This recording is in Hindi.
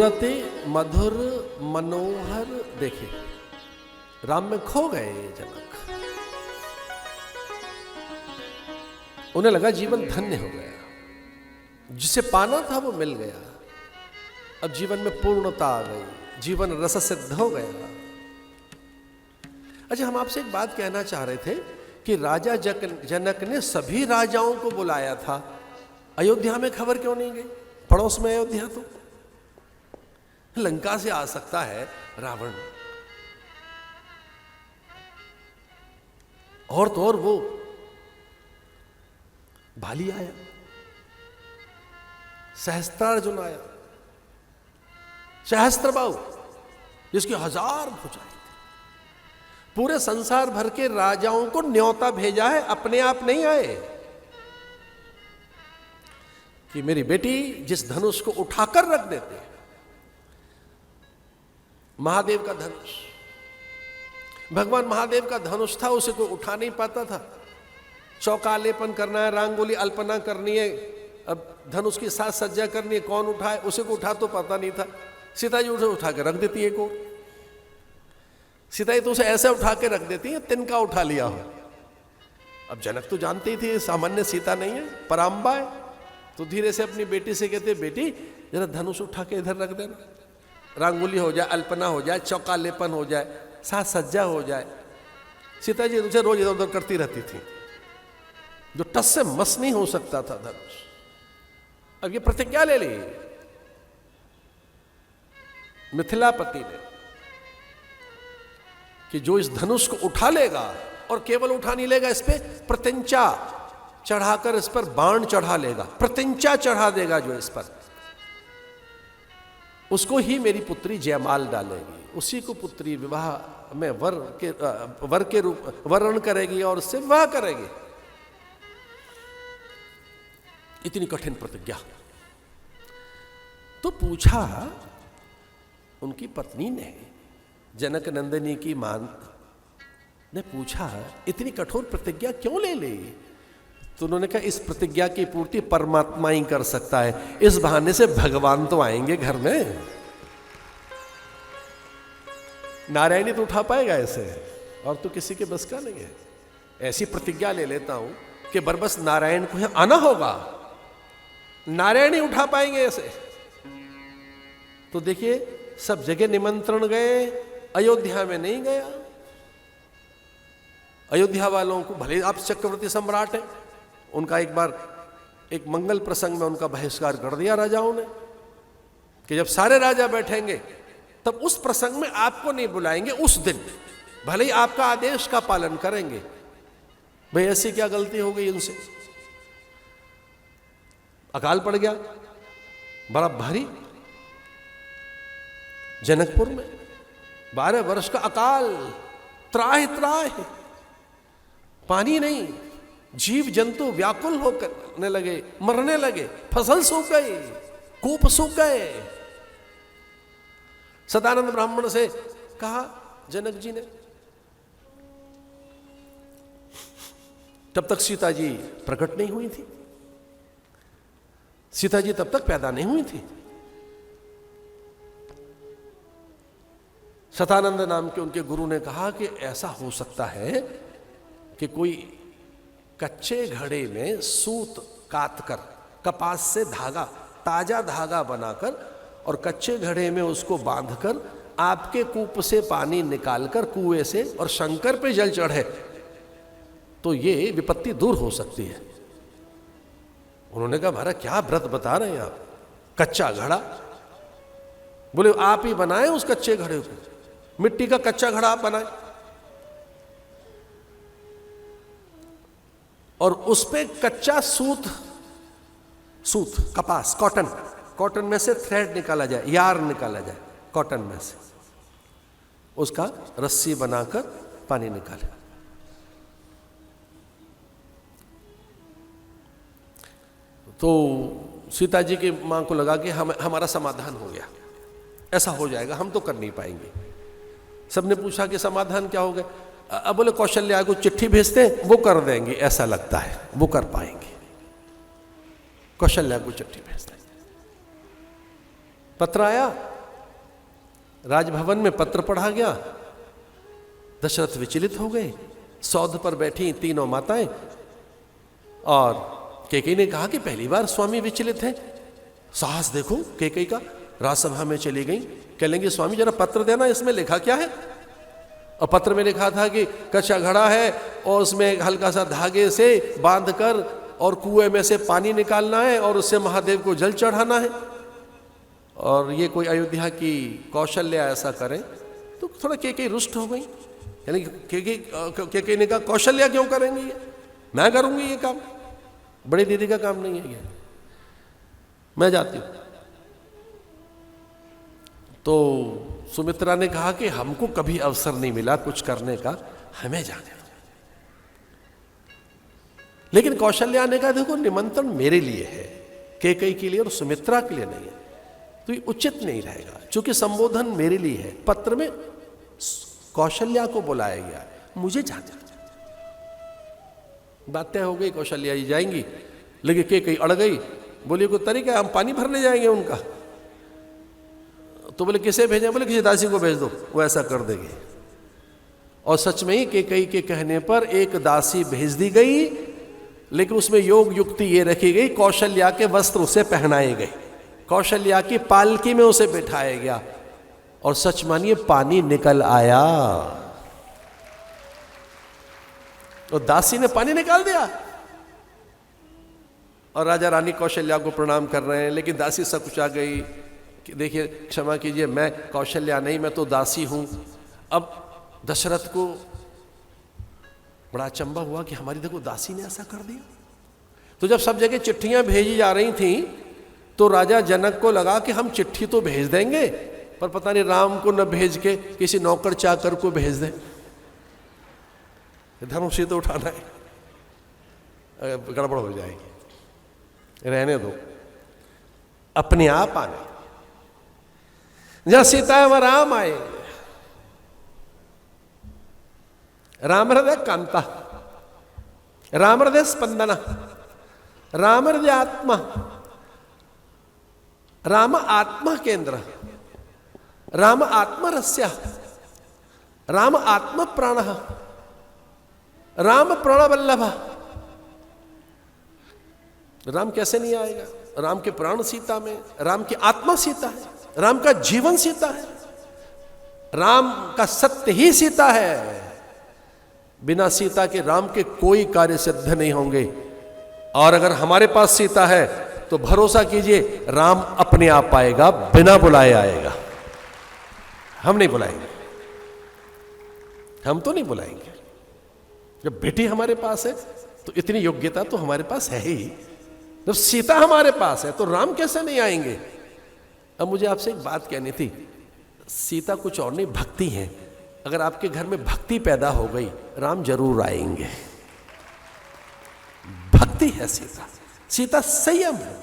सूरते मधुर मनोहर देखे, राम में खो गए जनक। उन्हें लगा जीवन धन्य हो गया, जिसे पाना था वो मिल गया, अब जीवन में पूर्णता आ गई, जीवन रस सिद्ध हो गया। अच्छा, हम आपसे एक बात कहना चाह रहे थे कि राजा जनक ने सभी राजाओं को बुलाया था, अयोध्या में खबर क्यों नहीं गई? पड़ोस में अयोध्या, तो लंका से आ सकता है रावण, और तो और वो बाली आया, सहस्त्रार्जुन आया, सहस्त्रबाहु जिसकी 1000 भुजाएं, पूरे संसार भर के राजाओं को न्योता भेजा है, अपने आप नहीं आए कि मेरी बेटी जिस धनुष को उठाकर रख देते, महादेव का धनुष, भगवान महादेव का धनुष था, उसे कोई उठा नहीं पाता था, चौकालेपन करना है, रंगोली अल्पना करनी है, अब धनुष की साज सज्जा करनी है, कौन उठाए? उसे को उठा तो पता नहीं था, सीता जी उसे उठा के रख देती है, को सीता जी तो उसे ऐसे उठा के रख देती है तिनका उठा लिया हो। अब जनक तो जानते ही थे सामान्य सीता नहीं है, पराम्बा है, तो धीरे से अपनी बेटी से कहते, बेटी जरा धनुष उठा के इधर रख देना, रंगोली हो जाए, अल्पना हो जाए, चौकालेपन हो जाए, साज सज्जा हो जाए। सीता जी उसे रोज इधर उधर करती रहती थी, जो टस से मस नहीं हो सकता था धनुष। अब ये प्रतिज्ञा ले ली मिथिलापति ने कि जो इस धनुष को उठा लेगा, और केवल उठा नहीं लेगा, इस पे प्रत्यंचा चढ़ाकर इस पर बाण चढ़ा लेगा, प्रत्यंचा चढ़ा देगा जो इस पर, उसको ही मेरी पुत्री जयमाल डालेगी, उसी को पुत्री विवाह में वर के रूप वर्ण करेगी और उससे विवाह करेगी। इतनी कठिन प्रतिज्ञा। तो पूछा उनकी पत्नी ने, जनक नंदिनी की मां ने पूछा, इतनी कठोर प्रतिज्ञा क्यों ले ली? तो उन्होंने कहा, इस प्रतिज्ञा की पूर्ति परमात्मा ही कर सकता है, इस बहाने से भगवान तो आएंगे घर में, नारायणी तो उठा पाएगा ऐसे, और तो किसी के बस का नहीं है। ऐसी प्रतिज्ञा ले लेता हूं कि बरबस नारायण को यहां आना होगा, नारायणी उठा पाएंगे ऐसे। तो देखिए, सब जगह निमंत्रण गए, अयोध्या में नहीं गया। अयोध्या वालों को, भले आप चक्रवर्ती सम्राट हैं, उनका एक बार एक मंगल प्रसंग में उनका बहिष्कार कर दिया राजाओं ने कि जब सारे राजा बैठेंगे तब उस प्रसंग में आपको नहीं बुलाएंगे, उस दिन भले ही आपका आदेश का पालन करेंगे। भाई ऐसी क्या गलती हो गई उनसे? अकाल पड़ गया बड़ा भारी, जनकपुर में 12 वर्ष का अकाल, त्राहि त्राहि, पानी नहीं, जीव जंतु व्याकुल होकर लगे, मरने लगे, फसल सूख गई, कूप सूख गए। सदानंद ब्राह्मण से कहा जनक जी ने, तब तक सीता जी प्रकट नहीं हुई थी, सीता जी तब तक पैदा नहीं हुई थी। सतानंद नाम के उनके गुरु ने कहा कि ऐसा हो सकता है कि कोई कच्चे घड़े में सूत काटकर, कपास से धागा, ताजा धागा बनाकर और कच्चे घड़े में उसको बांधकर आपके कूप से पानी निकालकर कुएं से और शंकर पे जल चढ़े तो ये विपत्ति दूर हो सकती है। उन्होंने कहा, महाराज क्या व्रत बता रहे हैं आप? कच्चा घड़ा? बोले आप ही बनाए उस कच्चे घड़े को, मिट्टी का कच्चा घड़ा आप बनाए और उस पे कच्चा सूत कपास, कॉटन में से थ्रेड निकाला जाए, यार निकाला जाए कॉटन में से, उसका रस्सी बनाकर पानी निकाले। तो सीता जी की मां को लगा कि हमारा समाधान हो गया, ऐसा हो जाएगा, हम तो कर नहीं पाएंगे। सबने पूछा कि समाधान क्या हो गया? अब बोले कौशल्या को चिट्ठी भेजते हैं, वो कर देंगे, ऐसा लगता है वो कर पाएंगे। कौशल्या को चिट्ठी भेजते, पत्र आया, राजभवन में पत्र पढ़ा गया। दशरथ विचलित हो गए। सौध पर बैठी तीनों माताएं, और कैकेयी ने कहा कि पहली बार स्वामी विचलित हैं। साहस देखो कैकेयी का। राजसभा में चली गई, कह लेंगे स्वामी जरा पत्र देना, इसमें लिखा क्या है। और पत्र में लिखा था कि कच्चा घड़ा है और उसमें हल्का सा धागे से बांध कर और कुएं में से पानी निकालना है और उससे महादेव को जल चढ़ाना है। और ये कोई अयोध्या की कौशल्या ऐसा करें, तो थोड़ा कैकेयी रुष्ट हो गई। यानी कैकेयी ने कहा कौशल्या क्यों करेंगी, ये मैं करूंगी ये काम, बड़ी दीदी का काम नहीं है ये, मैं जाती हूं। तो सुमित्रा ने कहा कि हमको कभी अवसर नहीं मिला कुछ करने का, हमें जाने दो। लेकिन कौशल्या ने कहा देखो निमंत्रण मेरे लिए है, कैकेयी के लिए और सुमित्रा के लिए नहीं है, तो ये उचित नहीं रहेगा। क्योंकि संबोधन मेरे लिए है, पत्र में कौशल्या को बुलाया गया है, मुझे जाना। बात तय हो गई, कौशल्या जी जाएंगी। लेकिन कैकेयी अड़ गई, बोली कोई तरीका, हम पानी भरने जाएंगे उनका। तो बोले किसे भेजें, बोले किसी दासी को भेज दो, वो ऐसा कर देगी। और सच में ही कैकेयी के कहने पर एक दासी भेज दी गई, लेकिन उसमें योग युक्ति ये रखी गई, कौशल्या के वस्त्र उसे पहनाए गए, कौशल्या की पालकी में उसे बिठाया गया, और सच मानिए पानी निकल आया। और दासी ने पानी निकाल दिया, और राजा रानी कौशल्या को प्रणाम कर रहे हैं। लेकिन दासी सकुचा गई कि देखिए क्षमा कीजिए, मैं कौशल्या नहीं, मैं तो दासी हूं। अब दशरथ को बड़ा अचंभा हुआ कि हमारी देखो दासी ने ऐसा कर दिया। तो जब सब जगह चिट्ठियां भेजी जा रही थी, तो राजा जनक को लगा कि हम चिट्ठी तो भेज देंगे, पर पता नहीं राम को न भेज के किसी नौकर चाकर को भेज दें, धनुष तो उठाना है, गड़बड़ हो जाएगी, रहने दो, अपने आप आने। जहां सीता है वह राम आए। राम हृदय कांता, राम हृदय स्पंदना, राम हृदय आत्मा, राम आत्मा केंद्र, राम आत्मा रस्या, राम आत्मा प्राण, राम प्राण वल्लभ। राम कैसे नहीं आएगा? राम के प्राण सीता में, राम की आत्मा सीता है, राम का जीवन सीता है, राम का सत्य ही सीता है। बिना सीता के राम के कोई कार्य सिद्ध नहीं होंगे। और अगर हमारे पास सीता है तो भरोसा कीजिए राम अपने आप आएगा, बिना बुलाए आएगा। हम नहीं बुलाएंगे, हम तो नहीं बुलाएंगे। जब बेटी हमारे पास है तो इतनी योग्यता तो हमारे पास है ही। जब सीता हमारे पास है तो राम कैसे नहीं आएंगे? अब मुझे आपसे एक बात कहनी थी, सीता कुछ और नहीं, भक्ति है। अगर आपके घर में भक्ति पैदा हो गई, राम जरूर आएंगे। भक्ति है सीता, सीता संयम है।